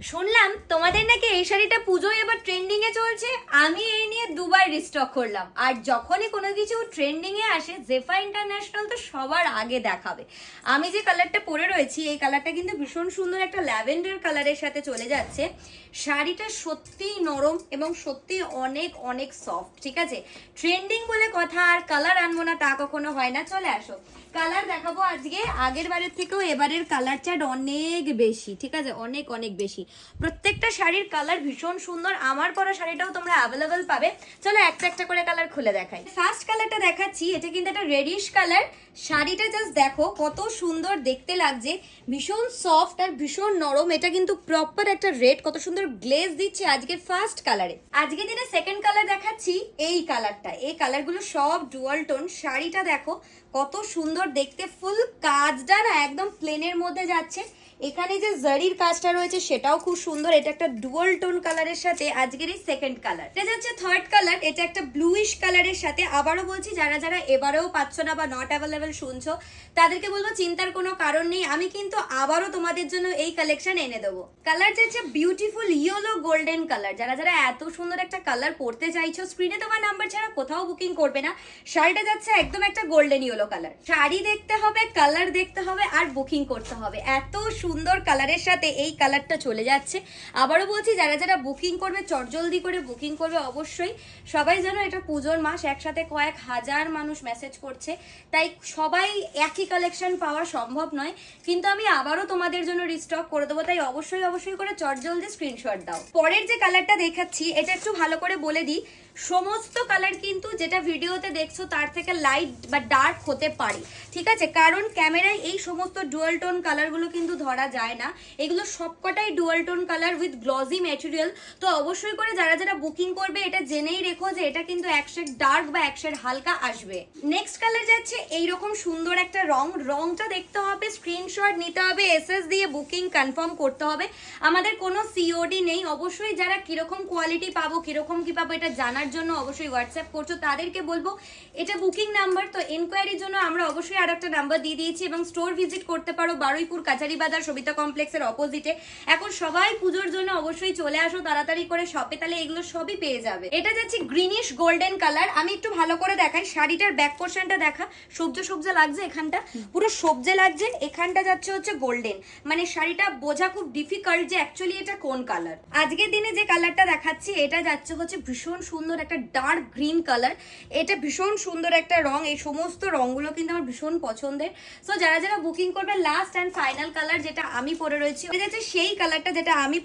শুনলাম তোমাদের নাকি এই শাড়িটা পুজোয় এবার ট্রেন্ডিং এ চলছে। আমি এই নিয়ে দুবার রিস্টক করলাম, আর যখনই কোনো কিছু ট্রেন্ডিং এ আসে জেফা ইন্টারন্যাশনাল তো সবার আগে দেখাবে। আমি যে কালারটা পরে রয়েছি এই কালারটা কিন্তু ভীষণ সুন্দর একটা ল্যাভেন্ডার কালারের সাথে চলে যাচ্ছে। শাড়িটা সত্যিই নরম এবং সত্যি অনেক অনেক সফট। ঠিক আছে, ট্রেন্ডিং বলে কথা, আর কালার আনবো না তা কখনো হয় না। চলে আসো, কালার দেখাবো আজকে আগের বারের থেকেও এবারের কালার চার্ট অনেক বেশি। ঠিক আছে, অনেক অনেক বেশি। প্রত্যেকটা শাড়ির কালার ভীষণ সুন্দর, আমার পরা শাড়িটাও তোমরা অ্যাভেলেবেল পাবে। চলো একটা একটা করে কালার খুলে দেখাই। ফার্স্ট কালারটা দেখাচ্ছি, এটা কিন্তু একটা রেডিশ কালার। শাড়িটা জাস্ট দেখো কত সুন্দর দেখতে লাগছে, ভীষণ সফট আর ভীষণ নরম। এটা কিন্তু প্রপার একটা রেড, কত সুন্দর গ্লেজ দিচ্ছে আজকে ফার্স্ট কালারে। আজকে দিনে সেকেন্ড কালার দেখাচ্ছি এই কালারটা। এই কালারগুলো সব ডুয়াল টোন। শাড়িটা দেখো কত সুন্দর দেখতে, ফুল কাজটা না একদম প্লেনের মধ্যে যাচ্ছে। এখানে যে জারির কাজটা রয়েছে সেটাও খুব সুন্দর। এটা একটা ডুয়াল টোন কালারের সাথে আজকের এই সেকেন্ড কালার। এটা যাচ্ছে থার্ড কালার, এটা একটা ব্লুইশ কালারের সাথে। আবারও বলছি, যারা যারা এবারেও পাচ্ছ না বা নট অ্যাভেলেবেল শুনছো তাদেরকে বলবো চিন্তার কোনো কারণ নেই, আমি কিন্তু আবারও তোমাদের জন্য এই কালেকশন এনে দেবো। কালার যাচ্ছে বিউটিফুল ইয়েলো গোল্ডেন কালার। যারা যারা এত সুন্দর একটা কালার পড়তে চাইছো স্ক্রিনে তোমার নাম্বার ছাড়া কোথাও বুকিং করবে না। শাড়িটা যাচ্ছে একদম একটা গোল্ডেন ইয়েলো কালার। শাড়ি দেখতে হবে, কালার দেখতে হবে, আর বুকিং করতে হবে। এত সুন্দর কালারের সাথে এই কালারটা চলে যাচ্ছে। আবারও বলছি, যারা যারা বুকিং করবে চটজলদি করে বুকিং করবে অবশ্যই। সবাই জানো এটা পুজোর মাস, একসাথে কয়েক হাজার মানুষ মেসেজ করছে, তাই সবাই একই কালেকশন পাওয়া সম্ভব নয়, কিন্তু আমি আবারও তোমাদের জন্য রিস্টক করে দেবো। তাই অবশ্যই অবশ্যই করে চটজলদি স্ক্রিনশট দাও। পরের যে কালারটা দেখাচ্ছি এটা একটু ভালো করে বলে দিই, সমস্ত কালার কিন্তু যেটা ভিডিওতে দেখছো তার থেকে লাইট বা ডার্ক হতে পারে। ঠিক আছে, কারণ ক্যামেরায় এই সমস্ত ডুয়াল টোন কালারগুলো কিন্তু ধরা যায় না। এগুলো সবকটাই dual tone colour with glossy material. তো অবশ্যই করে যারা যারা বুকিং করবে এটা জেনেই রেখো যে এটা কিন্তু এক শেড ডার্ক বা এক শেড হালকা আসবে। নেক্সট কালার যাচ্ছে এইরকম সুন্দর একটা রং। রংটা দেখতে হবে, স্ক্রিনশট নিতে হবে, এসএস দিয়ে বুকিং কনফার্ম করতে হবে। আমাদের কোনো সিওডি নেই। অবশ্যই যারা কিরকম কোয়ালিটি পাবো, কিরকম কি পাবো এটা জানার জন্য অবশ্যই হোয়াটসঅ্যাপ করছো তাদেরকে বলবো এটা বুকিং নাম্বার। তো এনকোয়ারির জন্য আমরা অবশ্যই আর একটা নাম্বার দিয়ে দিয়েছি, এবং স্টোর ভিজিট করতে পারো বারুইপুর কাছারি বাজার সবিতা কমপ্লেক্সের অপোজিটে। এখন সবাই পুজোর জন্য অবশ্যই চলে আসো তাড়াতাড়ি করে শপে, তাহলে এগুলো সবই পেয়ে যাবে। এটা যাচ্ছে গ্রিনিশ গোল্ডেন কালার। আমি একটু ভালো করে দেখাই, শাড়িটার ব্যাক পোর্শনটা দেখা, সবজে সবজে লাগছে, এখানটা পুরো সবজে লাগছে, এখানটা যাচ্ছে হচ্ছে গোল্ডেন। মানে শাড়িটা বোঝা খুব ডিফিকাল্ট যে অ্যাকচুয়ালি এটা কোন কালার। আজকের দিনে যে কালারটা দেখাচ্ছি এটা যাচ্ছে হচ্ছে ভীষণ সুন্দর একটা ডার্ক গ্রিন কালার। এটা ভীষণ সুন্দর একটা রং। এই সমস্ত রংগুলো কিন্তু আমার ভীষণ পছন্দের। সো যারা যারা বুকিং করবে লাস্ট অ্যান্ড ফাইনাল কালার যেটা আমি পরে রয়েছি, এটা যাচ্ছে সেই কালারটা যেটা আমি